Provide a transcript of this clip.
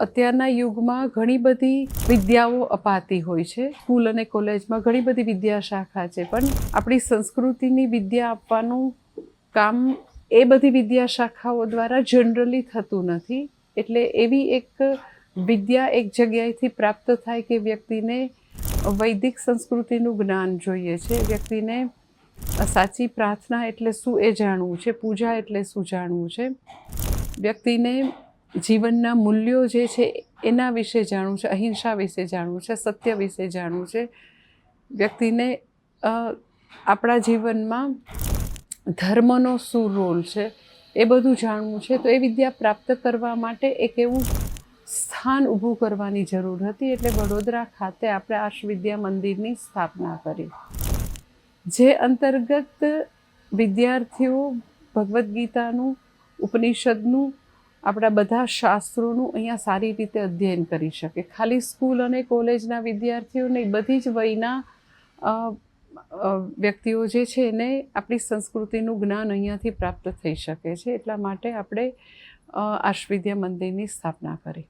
અત્યારના યુગમાં ઘણી બધી વિદ્યાઓ અપાતી હોય છે. સ્કૂલ અને કોલેજમાં ઘણી બધી વિદ્યા શાખા છે, પણ આપણી સંસ્કૃતિની વિદ્યા આપવાનું કામ એ બધી વિદ્યા શાખાઓ દ્વારા જનરલી થતું નથી. એટલે એવી એક વિદ્યા એક જગ્યાએથી પ્રાપ્ત થાય કે વ્યક્તિને વૈદિક સંસ્કૃતિનું જ્ઞાન જોઈએ છે, વ્યક્તિને સાચી પ્રાર્થના એટલે શું એ જાણવું છે, પૂજા એટલે શું જાણવું છે, વ્યક્તિને જીવનના મૂલ્યો જે છે એના વિશે જાણવું છે, અહિંસા વિશે જાણવું છે, સત્ય વિશે જાણવું છે, વ્યક્તિને આપણા જીવનમાં ધર્મનો શું રોલ છે એ બધું જાણવું છે. તો એ વિદ્યા પ્રાપ્ત કરવા માટે એક એવું સ્થાન ઊભું કરવાની જરૂર હતી. એટલે વડોદરા ખાતે આપણે આર્ષ વિદ્યા મંદિરની સ્થાપના કરી, જે અંતર્ગત વિદ્યાર્થીઓ ભગવદ્ ગીતાનું, ઉપનિષદનું, આપણા બધા શાસ્ત્રોનું અહીંયા સારી રીતે અધ્યયન કરી શકે. ખાલી સ્કૂલ અને કોલેજના વિદ્યાર્થીઓ નહીં, બધી જ વયના વ્યક્તિઓ જે છે એને આપણી સંસ્કૃતિનું જ્ઞાન અહીંયાથી પ્રાપ્ત થઈ શકે છે. એટલા માટે આપણે આર્ષ વિદ્યા મંદિરની સ્થાપના કરી.